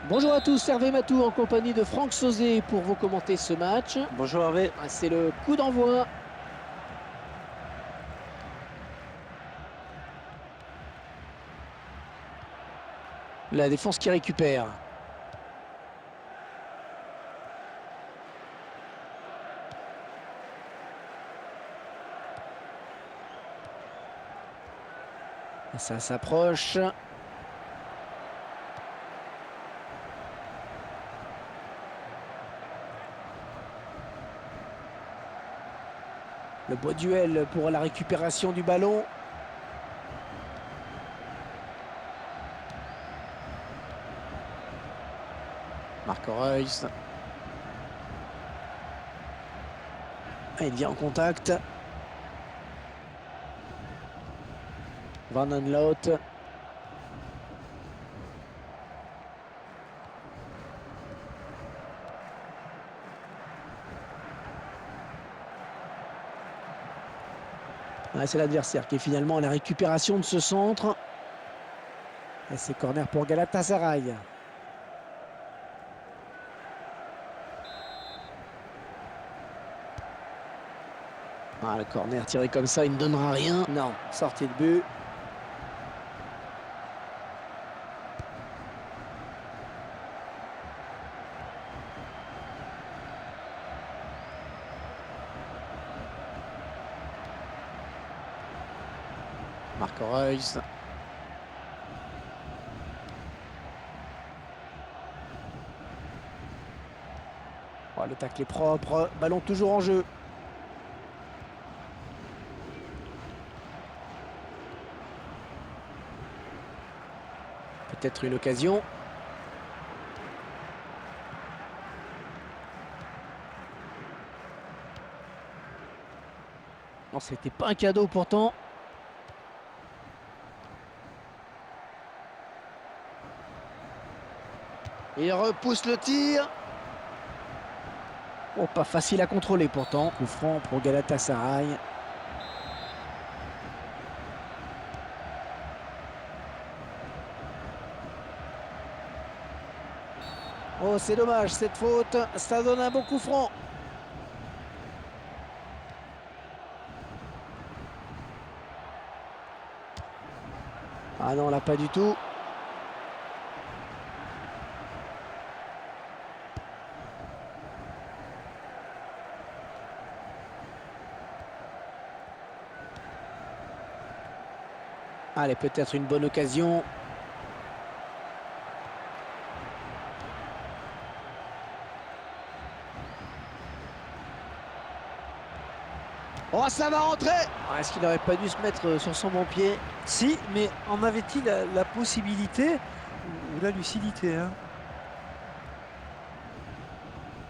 Bonjour à tous, Hervé Matou en compagnie de Franck Sauzé pour vous commenter ce match. Bonjour Hervé. C'est le coup d'envoi. La défense qui récupère. Ça s'approche. Le beau duel pour la récupération du ballon. Marco Reus. Il vient en contact. Van Aanholt. C'est l'adversaire qui est finalement à la récupération de ce centre. Et c'est corner pour Galatasaray. Le corner tiré comme ça, il ne donnera rien. Non, sortie de but. Marco Reus. Le tacle est propre. Ballon toujours en jeu. Peut-être une occasion. Non, c'était pas un cadeau pourtant. Il repousse le tir. Pas facile à contrôler pourtant. Coup franc pour Galatasaray. C'est dommage cette faute. Ça donne un bon coup franc. Non, là pas du tout. Allez, peut-être une bonne occasion. Ça va rentrer. Est-ce qu'il n'aurait pas dû se mettre sur son bon pied? Si, mais en avait-il la possibilité ou la lucidité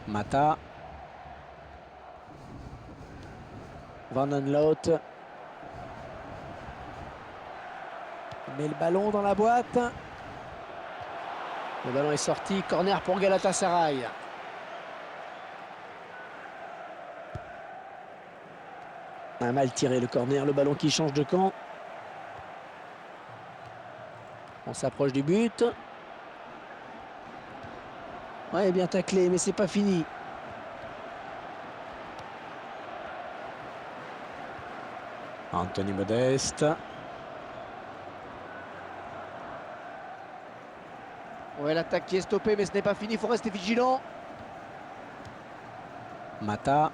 Mata. Van Aanholt. Il met le ballon dans la boîte. Le ballon est sorti. Corner pour Galatasaray. Mal tiré le corner. Le ballon qui change de camp. On s'approche du but. Bien taclé, mais c'est pas fini. Anthony Modeste. L'attaque qui est stoppée, mais ce n'est pas fini. Il faut rester vigilant. Mata.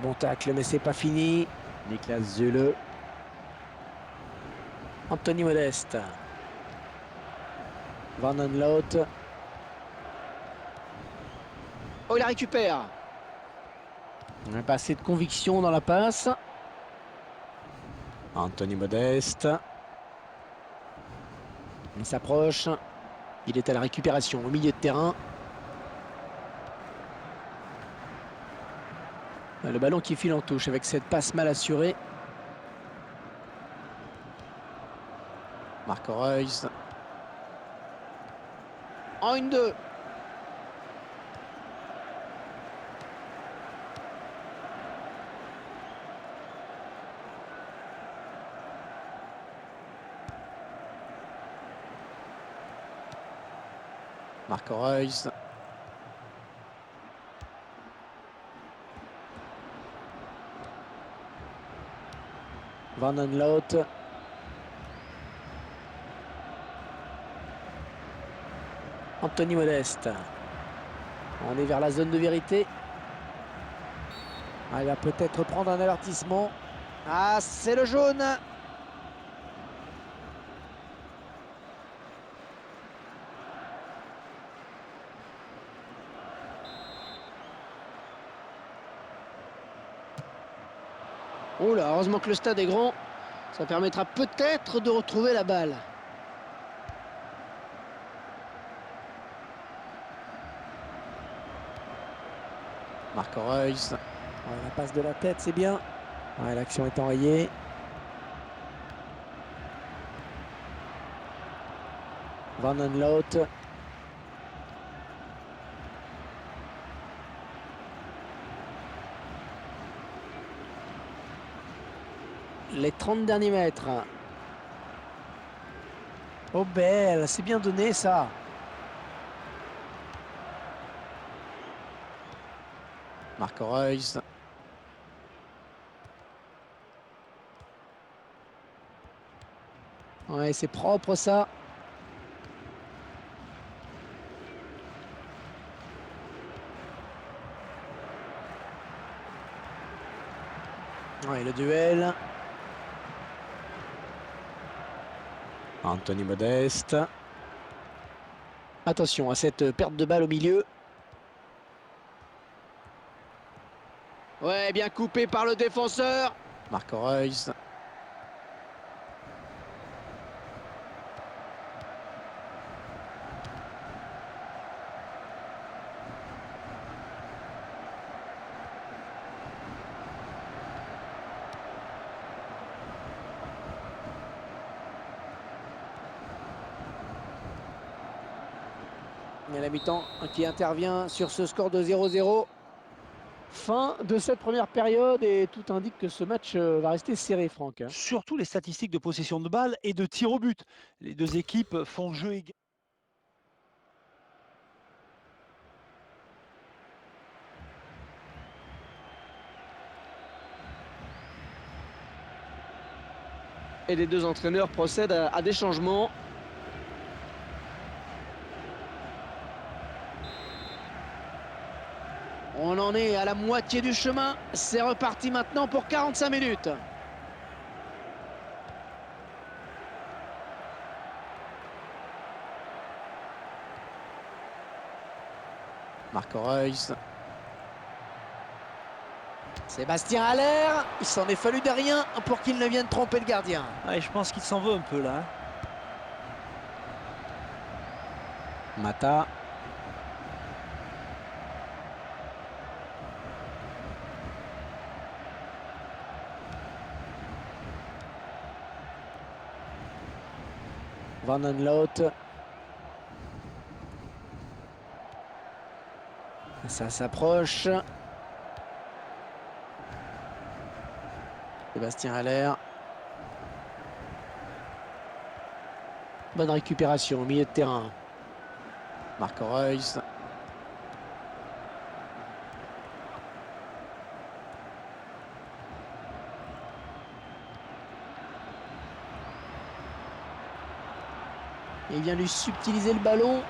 Bon tacle, mais c'est pas fini. Niklas Süle. Anthony Modeste. Van Aanholt. Il la récupère. Pas assez de conviction dans la passe. Anthony Modeste. Il s'approche. Il est à la récupération au milieu de terrain. Le ballon qui file en touche avec cette passe mal assurée. Marco Reus. En 1-2. Marco Reus. Van Aanholt. Anthony Modeste. On est vers la zone de vérité. Ah, il va peut-être prendre un avertissement. Ah, c'est le jaune. Oh là, heureusement que le stade est grand. Ça permettra peut-être de retrouver la balle. Marco Reus. Ouais, la passe de la tête, c'est bien. Ouais, l'action est enrayée. Van Aanholt. Les 30 derniers mètres. Oh belle, c'est bien donné ça. Marco Reus. Ouais, c'est propre ça. Ouais, le duel. Anthony Modeste. Attention à cette perte de balle au milieu. Ouais, bien coupé par le défenseur. Marco Reus. Il y a la mi-temps qui intervient sur ce score de 0-0. Fin de cette première période et tout indique que ce match va rester serré, Franck. Surtout les statistiques de possession de balle et de tir au but. Les deux équipes font jeu égal. Et les deux entraîneurs procèdent à des changements. On en est à la moitié du chemin. C'est reparti maintenant pour 45 minutes. Marco Reus. Sébastien Haller. Il s'en est fallu de rien pour qu'il ne vienne tromper le gardien. Ouais, je pense qu'il s'en veut un peu là. Mata. Van Aanholt. Ça s'approche. Sébastien Haller. Bonne récupération au milieu de terrain. Marco Reus. Il vient lui subtiliser le ballon.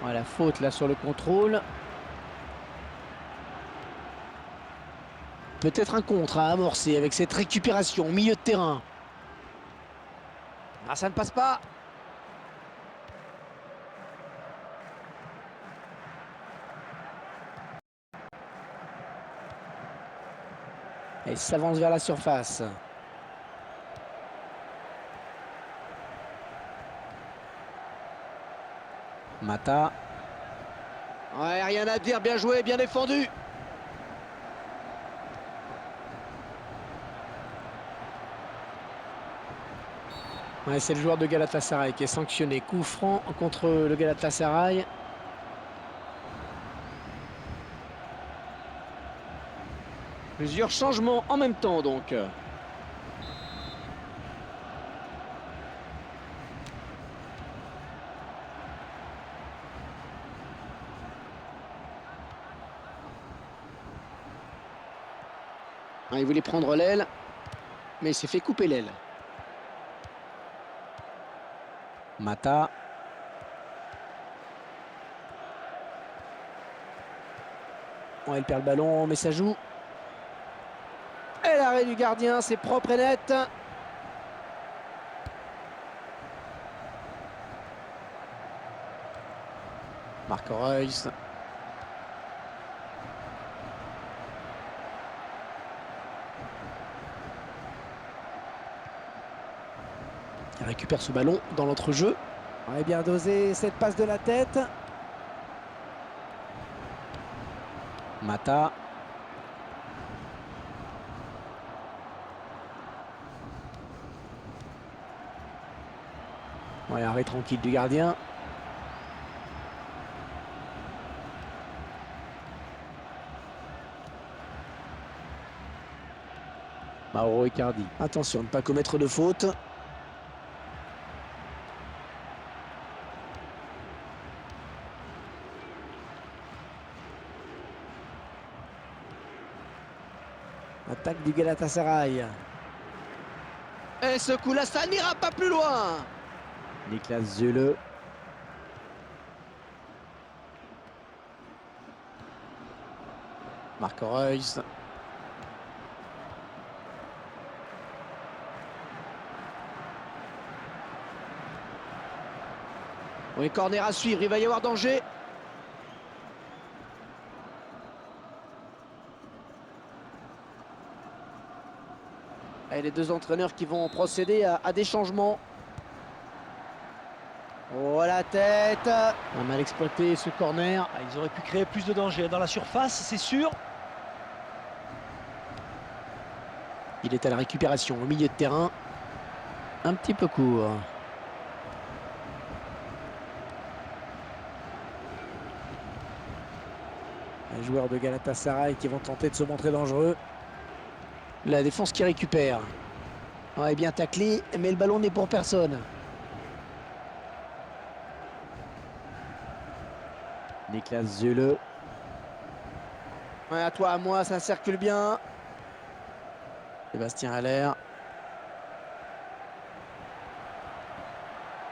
Voilà, faute là sur le contrôle. Peut-être un contre à amorcer avec cette récupération au milieu de terrain. Ah, ça ne passe pas. Et il s'avance vers la surface. Mata. Ouais, rien à dire, bien joué, bien défendu. Ouais, c'est le joueur de Galatasaray qui est sanctionné. Coup franc contre le Galatasaray. Plusieurs changements en même temps donc. Ah, il voulait prendre l'aile, mais il s'est fait couper l'aile. Mata. Oh, il perd le ballon, mais ça joue. Et l'arrêt du gardien, c'est propre et net. Marco Reus. Il récupère ce ballon dans l'entrejeu. Ouais, bien dosé cette passe de la tête. Mata. Ouais, arrêt tranquille du gardien. Mauro Icardi. Attention de ne pas commettre de faute. Attaque du Galatasaray. Et ce coup-là, ça n'ira pas plus loin. Niklas Süle. Marco Reus. Oui, corner à suivre, il va y avoir danger. Et les deux entraîneurs qui vont procéder à des changements. Oh, la tête. On a mal exploité ce corner. Ah, ils auraient pu créer plus de danger dans la surface, c'est sûr. Il est à la récupération au milieu de terrain. Un petit peu court. Les joueurs de Galatasaray qui vont tenter de se montrer dangereux. La défense qui récupère. Ouais, bien taclé, mais le ballon n'est pour personne. Niklas Süle. Ouais, à toi, à moi, ça circule bien. Sébastien Haller.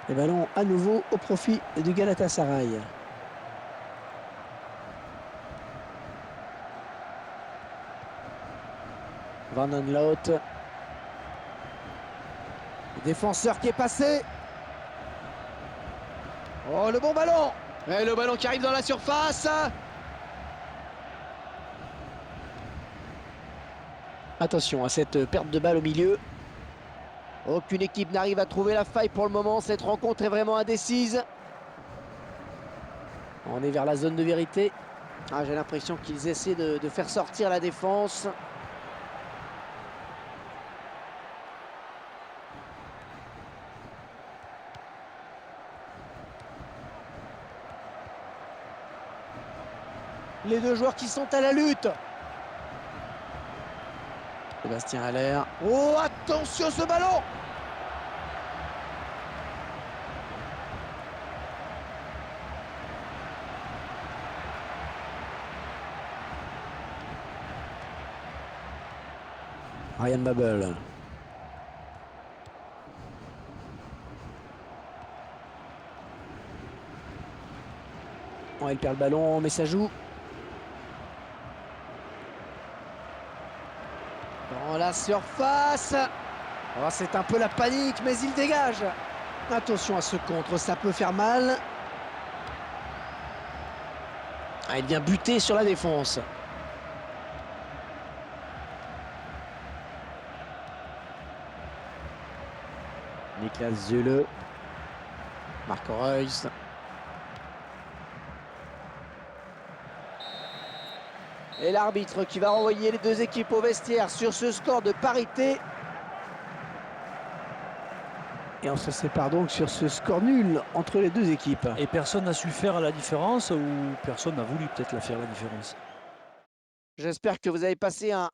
Les ballons à nouveau au profit du Galatasaray. Van Aanholt. Le défenseur qui est passé. Oh, le bon ballon. Et le ballon qui arrive dans la surface. Attention à cette perte de balle au milieu. Aucune équipe n'arrive à trouver la faille pour le moment. Cette rencontre est vraiment indécise. On est vers la zone de vérité. Ah, j'ai l'impression qu'ils essaient de faire sortir la défense. Les deux joueurs qui sont à la lutte. Sébastien Haller. Oh, attention ce ballon! Ryan Babel. Oh, il perd le ballon, mais ça joue. Dans la surface. Oh, c'est un peu la panique, mais il dégage. Attention à ce contre, ça peut faire mal. Ah, il vient buter sur la défense. Niklas Süle. Marco Reus. Et l'arbitre qui va renvoyer les deux équipes au vestiaire sur ce score de parité. Et on se sépare donc sur ce score nul entre les deux équipes. Et personne n'a su faire la différence, ou personne n'a voulu peut-être la faire la différence. J'espère que vous avez passé un